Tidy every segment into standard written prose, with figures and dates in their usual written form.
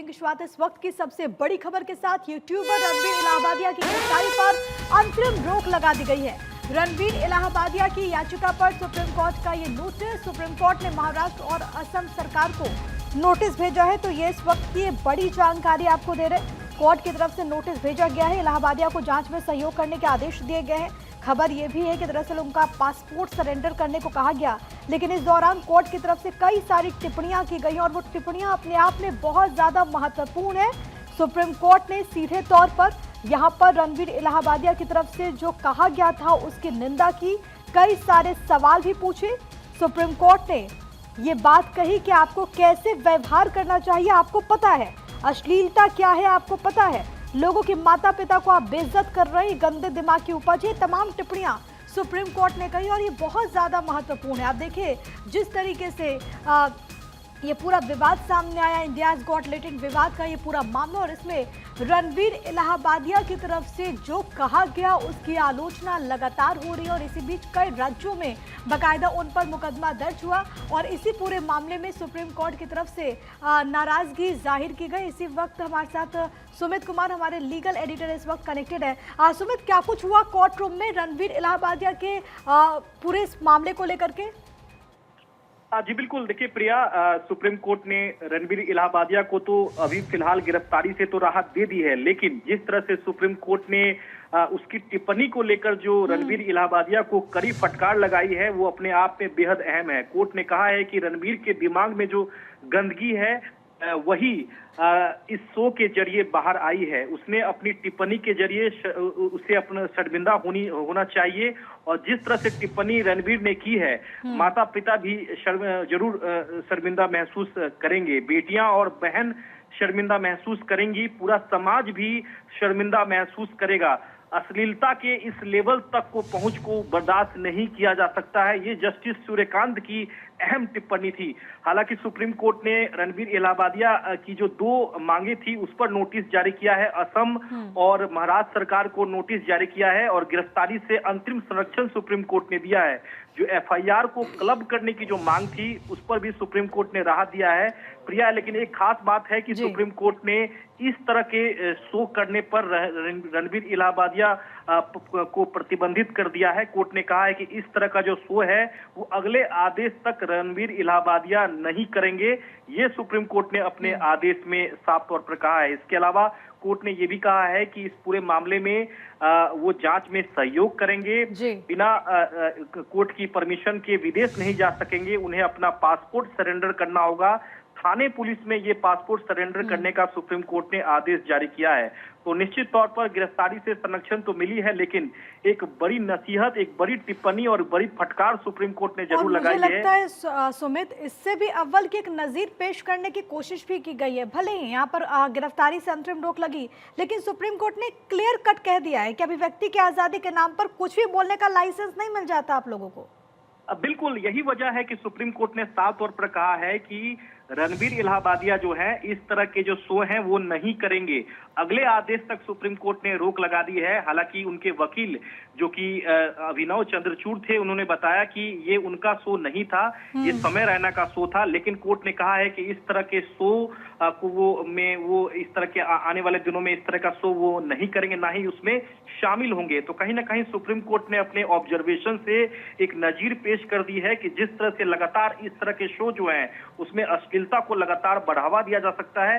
करेंगे शुरुआत इस वक्त की सबसे बड़ी खबर के साथ। यूट्यूबर रणवीर इलाहाबादिया की गिरफ्तारी पर अंतरिम रोक लगा दी गई है। रणवीर इलाहाबादिया की याचिका पर सुप्रीम कोर्ट का ये नोटिस, सुप्रीम कोर्ट ने महाराष्ट्र और असम सरकार को नोटिस भेजा है। तो ये इस वक्त की बड़ी जानकारी आपको दे रहे, कोर्ट की तरफ से नोटिस भेजा गया है। इलाहाबादिया को जांच में सहयोग करने के आदेश दिए गए हैं। खबर यह भी है कि दरअसल उनका पासपोर्ट सरेंडर करने को कहा गया, लेकिन इस दौरान कोर्ट की तरफ से कई सारी टिप्पणियां की गई और वो टिप्पणियां अपने आप में बहुत ज्यादा महत्वपूर्ण है। सुप्रीम कोर्ट ने सीधे तौर पर यहां पर रणवीर इलाहाबादिया की तरफ से जो कहा गया था उसकी निंदा की, कई सारे सवाल भी पूछे। सुप्रीम कोर्ट ने ये बात कही कि आपको कैसे व्यवहार करना चाहिए आपको पता है, अश्लीलता क्या है आपको पता है, लोगों के माता पिता को आप बेइज्जत कर रहे हैं, गंदे दिमाग की उपज है। तमाम टिप्पणियां सुप्रीम कोर्ट ने कही और ये बहुत ज्यादा महत्वपूर्ण है। आप देखिए जिस तरीके से ये पूरा विवाद सामने आया, इंडियाज गॉट लेटेंट विवाद का ये पूरा मामला, और इसमें रणवीर इलाहाबादिया की तरफ से जो कहा गया उसकी आलोचना लगातार हो रही है और इसी बीच कई राज्यों में बाकायदा उन पर मुकदमा दर्ज हुआ और इसी पूरे मामले में सुप्रीम कोर्ट की तरफ से नाराजगी जाहिर की गई। इसी वक्त हमारे साथ सुमित कुमार, हमारे लीगल एडिटर इस वक्त कनेक्टेड है। सुमित, क्या कुछ हुआ कोर्ट रूम में रणवीर इलाहाबादिया के पूरे इस मामले को लेकर के? जी बिल्कुल, देखिए प्रिया, सुप्रीम कोर्ट ने रणवीर इलाहाबादिया को तो अभी फिलहाल गिरफ्तारी से तो राहत दे दी है, लेकिन जिस तरह से सुप्रीम कोर्ट ने उसकी टिप्पणी को लेकर जो रणवीर इलाहाबादिया को कड़ी फटकार लगाई है वो अपने आप में बेहद अहम है। कोर्ट ने कहा है कि रणवीर के दिमाग में जो गंदगी है वही इस शो के जरिए बाहर आई है। उसने अपनी टिप्पणी के जरिए उसे अपना शर्मिंदा होना चाहिए और जिस तरह से टिप्पणी रणवीर ने की है, माता पिता भी जरूर शर्मिंदा महसूस करेंगे, बेटियां और बहन शर्मिंदा महसूस करेंगी, पूरा समाज भी शर्मिंदा महसूस करेगा। अश्लीलता के इस लेवल तक को पहुंच को बर्दाश्त नहीं किया जा सकता है। ये जस्टिस सूर्यकांत की अहम टिप्पणी थी। हालांकि सुप्रीम कोर्ट ने रणवीर इलाहाबादिया की जो दो मांगे थी उस पर नोटिस जारी किया है, असम और महाराष्ट्र सरकार को नोटिस जारी किया है और गिरफ्तारी से अंतरिम संरक्षण सुप्रीम कोर्ट ने दिया है। जो एफआईआर को क्लब करने की जो मांग थी उस पर भी सुप्रीम कोर्ट ने राहत दिया है प्रिया। लेकिन एक खास बात है कि सुप्रीम कोर्ट ने इस तरह के शो करने पर रणवीर इलाहाबादिया को प्रतिबंधित कर दिया है। कोर्ट ने कहा है कि इस तरह का जो शो है वो अगले आदेश तक रणवीर इलाहाबादिया नहीं करेंगे। ये सुप्रीम कोर्ट ने अपने आदेश में साफ तौर पर कहा है। इसके अलावा कोर्ट ने ये भी कहा है कि इस पूरे मामले में वो जांच में सहयोग करेंगे, बिना कोर्ट की परमिशन के विदेश नहीं जा सकेंगे, उन्हें अपना पासपोर्ट सरेंडर करना होगा। थाने पुलिस में ये पासपोर्ट सरेंडर करने का सुप्रीम कोर्ट ने आदेश जारी किया है। तो निश्चित तौर पर गिरफ्तारी से संरक्षण तो मिली है, लेकिन एक बड़ी नसीहत, एक बड़ी टिप्पणी और बड़ी फटकार सुप्रीम कोर्ट ने जरूर लगाई है। मुझे लगता है सुमित, इससे भी अव्वल की एक नजीर पेश करने की कोशिश भी की गई है। भले ही यहाँ पर गिरफ्तारी से अंतरिम रोक लगी, लेकिन सुप्रीम कोर्ट ने क्लियर कट कह दिया है कि अभिव्यक्ति की आजादी के नाम पर कुछ भी बोलने का लाइसेंस नहीं मिल जाता आप लोगों को। बिल्कुल, यही वजह है कि सुप्रीम कोर्ट ने साफ तौर पर कहा है कि रणवीर इलाहाबादिया जो है इस तरह के जो शो हैं वो नहीं करेंगे। अगले आदेश तक सुप्रीम कोर्ट ने रोक लगा दी है। हालांकि उनके वकील जो कि अभिनव चंद्रचूड़ थे, उन्होंने बताया कि ये उनका शो नहीं था, ये समय रैना का शो था। लेकिन कोर्ट ने कहा है कि इस तरह के शो को वो इस तरह के आने वाले दिनों में इस तरह का शो वो नहीं करेंगे, ना ही उसमें शामिल होंगे। तो कहीं ना कहीं सुप्रीम कोर्ट ने अपने ऑब्जर्वेशन से एक नजीर पेश कर दी है कि जिस तरह से लगातार इस तरह के शो जो हैं उसमें अश्लीलता को लगातार बढ़ावा दिया जा सकता है,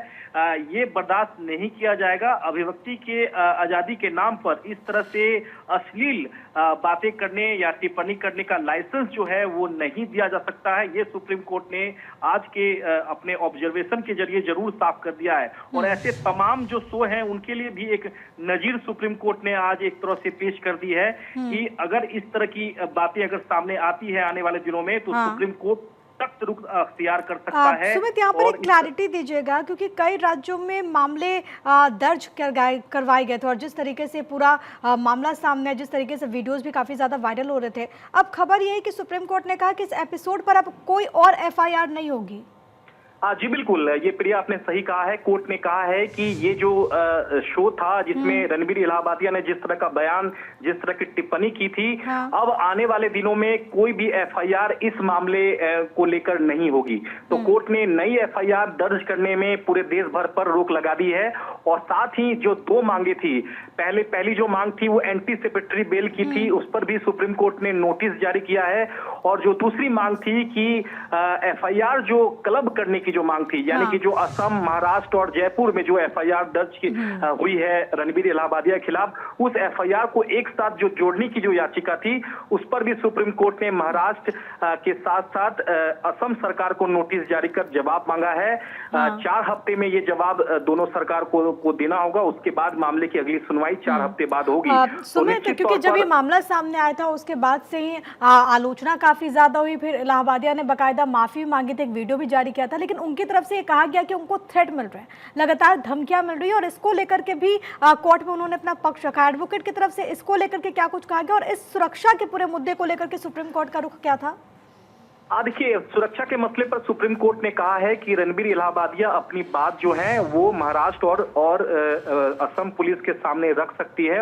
ये बर्दाश्त नहीं किया जाएगा। अभिव्यक्ति के आजादी के नाम पर इस तरह से अश्लील बातें करने या टिप्पणी करने का लाइसेंस जो है वो नहीं दिया जा सकता है। ये सुप्रीम कोर्ट ने आज के अपने ऑब्जर्वेशन के जरिए जरूर साफ कर दिया है। और ऐसे तमाम जो शो हैं उनके लिए भी एक नजीर सुप्रीम कोर्ट ने आज एक तरह से पेश कर दी है कि अगर इस तरह की बातें अगर सामने आती है आने वाले दिनों में तो सुप्रीम कोर्ट सख्त रुख अख्तियार कर सकता है। सुमित, यहाँ पर एक क्लैरिटी दीजिएगा, क्योंकि कई राज्यों में मामले दर्ज करवाए गए थे और जिस तरीके से पूरा मामला सामने, जिस तरीके से वीडियोस भी काफी ज्यादा वायरल हो रहे थे, अब खबर ये है कि सुप्रीम कोर्ट ने कहा कि इस एपिसोड पर अब कोई और एफआईआर नहीं होगी। जी बिल्कुल, ये प्रिया आपने सही कहा है। कोर्ट ने कहा है कि ये जो शो था जिसमें रणबीर इलाहाबादिया ने जिस तरह का बयान, जिस तरह की टिप्पणी की थी, हाँ। अब आने वाले दिनों में कोई भी एफआईआर इस मामले को लेकर नहीं होगी। तो कोर्ट ने नई एफआईआर दर्ज करने में पूरे देश भर पर रोक लगा दी है। और साथ ही जो दो मांगे थी, पहली जो मांग थी वो एंटीसिपेटरी बेल की थी, उस पर भी सुप्रीम कोर्ट ने नोटिस जारी किया है। और जो दूसरी मांग थी कि एफआईआर जो क्लब करने की जो मांग थी, यानी कि जो असम, महाराष्ट्र और जयपुर में जो एफआईआर दर्ज हुई है रणबीर इलाहाबादिया के खिलाफ, उस एफआईआर को एक साथ जो जोड़ने की जो याचिका थी, उस पर भी सुप्रीम कोर्ट ने महाराष्ट्र के साथ साथ असम सरकार को नोटिस जारी कर जवाब मांगा है। 4 हफ्ते में ये जवाब दोनों सरकार को देना होगा। उसके बाद मामले की अगली सुनवाई 4 हफ्ते बाद होगी। सुमित, क्योंकि जब ये मामला सामने आया था उसके बाद से ही आलोचना काफी ज्यादा हुई, फिर इलाहाबादिया ने बाकायदा माफी मांगी थी, एक वीडियो भी जारी किया था, लेकिन उनकी तरफ से ये कहा गया कि उनको थ्रेट मिल रहे हैं, लगातार धमकियां मिल रही है, और इसको लेकर के भी कोर्ट में उन्होंने अपना पक्ष रखा। एडवोकेट की तरफ से इसको लेकर के क्या कुछ कहा गया, और इस सुरक्षा के पूरे मुद्दे को लेकर के सुप्रीम कोर्ट का रुख क्या था? देखिए, सुरक्षा के मसले पर सुप्रीम कोर्ट ने कहा है कि रणबीर इलाहाबादिया अपनी बात जो है वो महाराष्ट्र और असम पुलिस के सामने रख सकती है।